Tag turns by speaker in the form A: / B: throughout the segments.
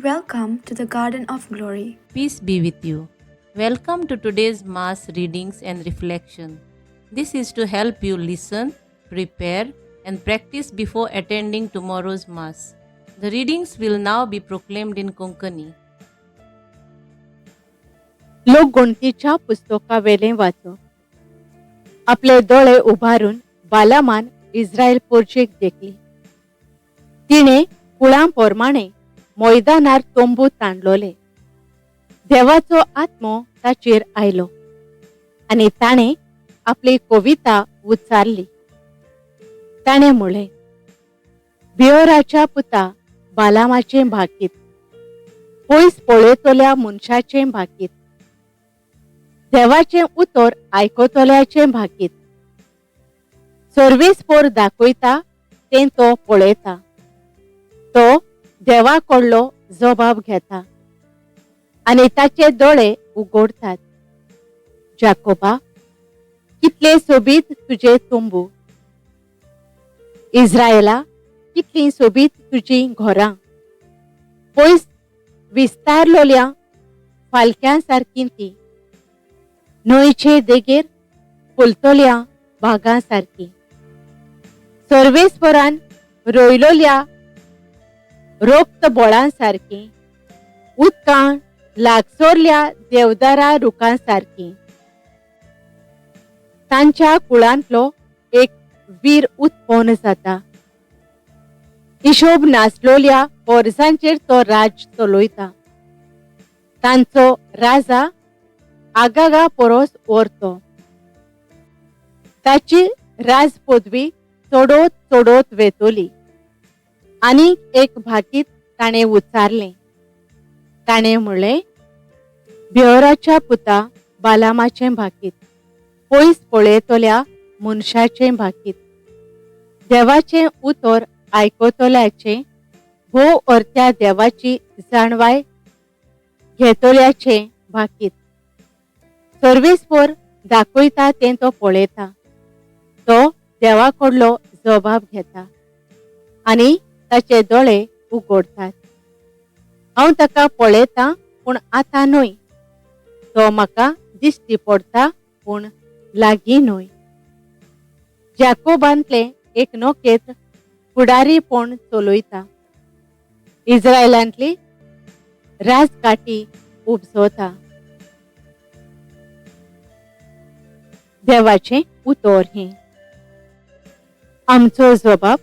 A: Welcome to the Garden of Glory.
B: Peace be with you. Welcome to today's Mass readings and reflection. This is to help you listen, prepare, and practice before attending tomorrow's Mass. The readings will now be proclaimed in Konkani.
C: लोकगणतीच्या पुस्तकावेले वाचो. आपले दोळे उभारून बालामान Israel पोरचेक देखली. तिने कुळांप्रमाणे मैदानार तोंबू ताणलोले. देवाचो आत्मो ताचेर आयलो आणि ताणे आपली कविता उच्चारली. ताणे म्हळे, बियोराच्या पुता बालामाचे भाकीत, पयस पळयतल्या मनशाचे भाकीत, देवाचे उतर आयकतल्याचे भाकीत. सर्वेस्पोर दाखयता तें तो पळयता, तो देवाकडलो जबाब घेता आणि ताचे दोळे उगडतात. जाकोबा, कितले सोबीत तुझे तोंबू, इस्रायला कितली सोबीत तुझी घरां. पयस विस्तारलोल्या फालक्यां सारकी ती, न्हंयचे देगेर फुलतोल्या बागां सारकी. सर्वेस्परान रोयलोल्या रोक्त बोळां सारकी, उदकां लागसोरल्या देवदारा रुखां सारकी. तांच्या कुळांतलो एक वीर उत्पन्न जाता. हिशोब नासलोल्या वर्सांचेर तो राज चलयता. तांचो राजा आगागा परोस व्हरतो. ताची राजपदवी चडोत चडोत वेतोली. आनी एक भाकीत ताणे उच्चारले. ताणे म्हळे, बियोराच्या पुता बालामाचे भाकीत, पयस पळयतल्या मनशाचे भाकीत, देवाचे उतर आयकतल्याचे, भोव अर्त्या देवाची जाणवाय घेतल्याचे भाकीत. सर्वेस्पोर दाखयता तें तो पळयता, तो देवाकडलो जबाब घेता आनी ताचे दोळे उगडतात. हांव ताका पळयता पूण आतां न्हय, तो म्हाका दिश्टी पडटा पूण लागीं न्हय. जाकोबांतले एक नोकेत फुडारीपण चलयता. इस्रायलांतली राजकाठी उपजवता. देवाचे उतर हे. आमचो जबाब,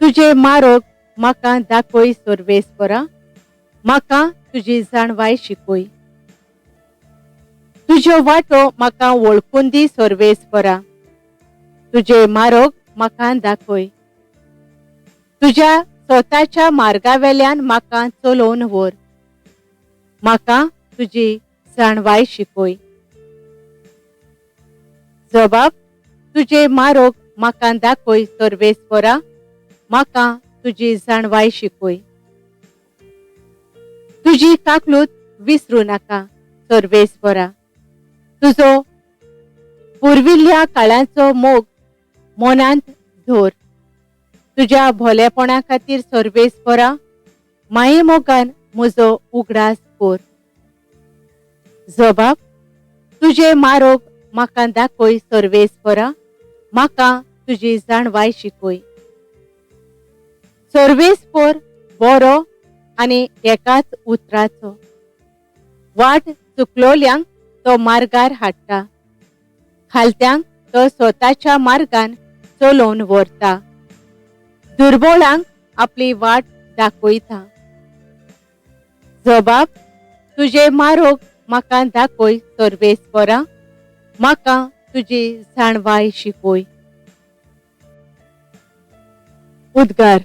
C: तुझे मारोग म्हाका दाखय सर्वेस्परा, म्हाका तुजी जाणवाय शिकय. तुज्यो वाटो म्हाका वळखून दी सर्वेस्परा, तुझे मारोग म्हाका दाखय. तुज्या स्वताच्या मार्गावेल्यान म्हाका चलोवन व्हर, म्हाका तुजी जाणवाय शिकय. जबाब, तुझे मारोग म्हाका दाखय सर्वेस्परा, म्हाका तुजी जाणवाय शिकय. तुजी काकलूत विसरू नाका सर्वेस्परा, तुजो पुर्विल्ल्या काळांचो मोग मनांत धर. तुज्या भोलेपणा खातीर सर्वेस्परा, माये मोगान म्हजो उगडास कर. जबाब, तुझे मारोग म्हाका दाखय सर्वेस्परा, म्हाका तुजी जाणवाय शिकय. सर्वेस्पर बरो आनी एकाच उतराचो. वाट चुकलोल्यांक तो मार्गार हाडटा, खालत्यांक तो स्वताच्या मार्गान चलोवन व्हरता. दुर्बळांक आपली वाट दाखयता. जबाब, तुझे मारोग म्हाका दाखय सर्वेस्परा, म्हाका तुजी जाणवाय शिकय. उद्गार.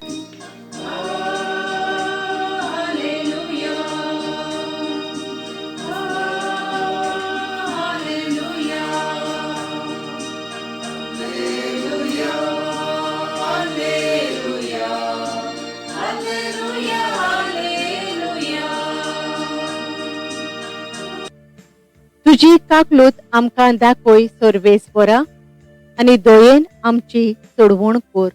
C: तुजी काकलूत आमकां दाखय सर्वेस्परा, आनी दयेन आमची सोडवण कर.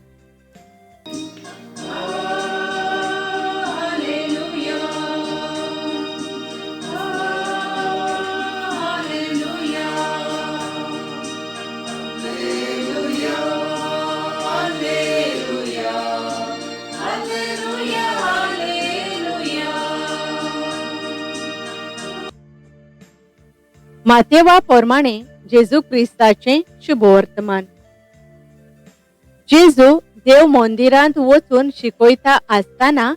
C: मातेवा प्रमाणे जेजू क्रिस्ताचे शुभवर्तमान. जेजू देव मंदिरांत वचून शिकयता आसतना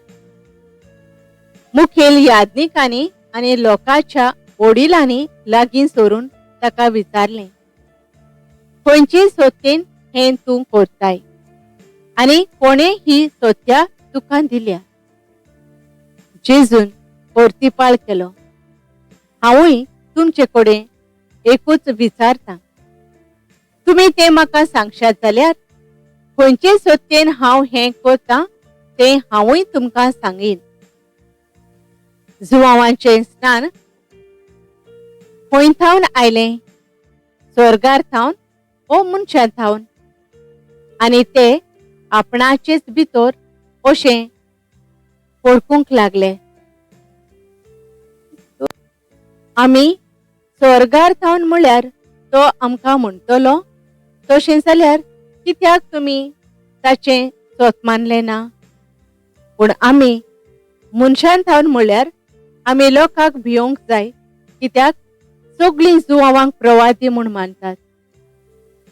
C: मुखेल याज्ञिकांनी आनी लोकांच्या वडिलांनी लागीं सरून ताका विचारलें, खंयचे सत्तेन हें तूं करताय आनी कोणे ही सत्या तुका दिल्या? जेजून परतिपाळ केलो, हांवूय तुमचे कडेन एकूच विचारता. तुमी तें म्हाका सांगशात जाल्यार खंयचे सत्तेन हांव हें करतां तें हांवूय तुमकां सांगीन. जुवांवाचें स्नान खंय थावन आयलें, स्वर्गार थावन ओ मनशां थावन? आनी ते आपणाचेच भितर अशें पडकूंक लागले. आमी स्वर्गार थावन म्हळ्यार तो आमकां म्हणटलो, तशें जाल्यार कित्याक तुमी ताचें स्वत मानलें ना? पूण आमी मनशां थावन म्हळ्यार आमी लोकांक भिवंक जाय, कित्याक सगळीं जुवांवांक प्रवादी म्हूण मानतात.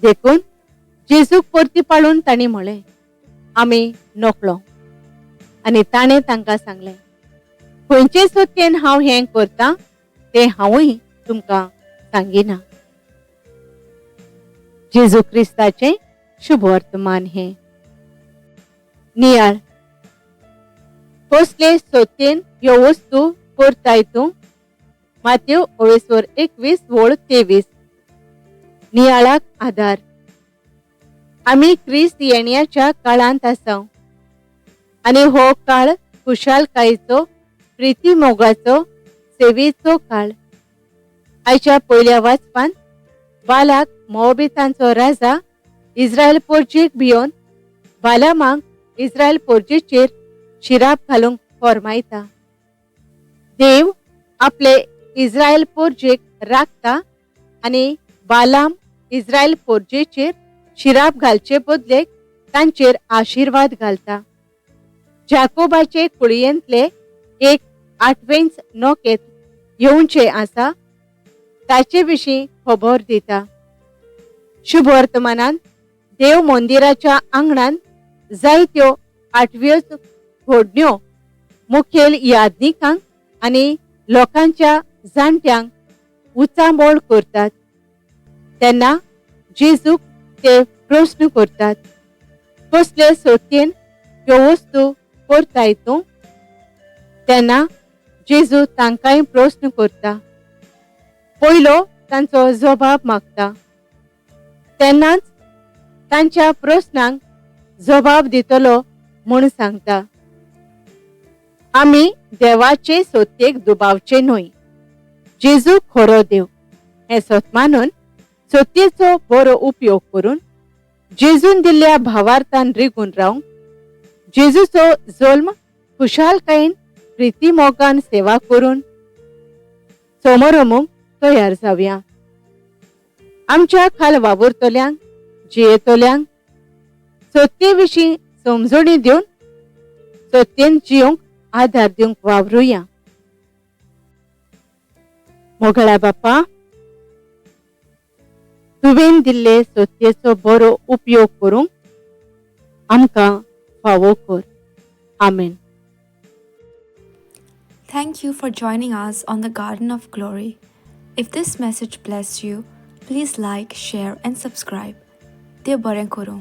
C: देखून जेजूक परतिपाळून तांणी म्हळें, आमी नकळो. आनी ताणें तांकां सांगलें, खंयचे सत्तेन हांव हें करतां तें हांवूय तुमकां सांगिना. जेजू क्रिस्ताचें शुभवर्तमान हें. नियाळ. कसले सत्तेन ह्यो वस्तू करताय तूं? माथ्यू 21:21-23. नियाळाक आधार. आमी क्रिस्त येण्याच्या काळांत आसां आनी हो काळ खुशालकायेचो, प्रिती मोगाचो, सेवेचो काळ. आयच्या पयल्या वाचपान बालाक मोआबीतांचो राजा इस्रायल पोरजेक भियोन बालामाक इस्रायल पोरजेचेर शिराप घालूंक फर्मायता. देव आपले इस्रायल पोरजेक राखता आनी बालाम इस्रायल पोरजेचेर शिराप घालचे बदलेक तांचेर आशीर्वाद घालता. जाकोबाचे कुळयेंतले एक 8वेंच नोकेत येवचे आसा ताचे विशीं खबर दिता. शुभवर्तमानांत देव मंदिराच्या आंगणांत जायत्यो 8व्यो घडण्यो मुखेल याज्ञिकांक आनी लोकांच्या जाणट्यांक उचांबोळ करतात. तेन्ना जेजूक ते प्रश्न करतात, कसले सत्तेन ह्यो वस्तू करताय तूं? तेन्ना जेजू तांकांय प्रश्न करता. पयलो तांचो जबाब मागता. तेन्नाच तांच्या प्रश्नांक जबाब दितलो म्हूण सांगता. आमी देवाचे सत्तेक दुबावचे न्हय. जेजू खरो देव हें सत मानून सत्तेचो बरो उपयोग करून जेजून दिल्ल्या भावार्थान रिगून रावंक, जेजूचो जल्म खुशालकायेन प्रिती मोगान सेवा करून समोरमूंक तयार जावया. आमच्या खाल वावुरतल्यांक, जियेतल्यांक सत्ते विशीं समजणी दिवन सत्तेन जियोंक आधार दिवंक वावरुया. मोगळा बापा, तुवें दिल्ले सत्तेचो बरो उपयोग करूंक आमकां फावो कर. आमेन.
A: Thank you for joining us on the Garden of Glory. If this message blessed you, please like, share, and subscribe. Dev baren koro.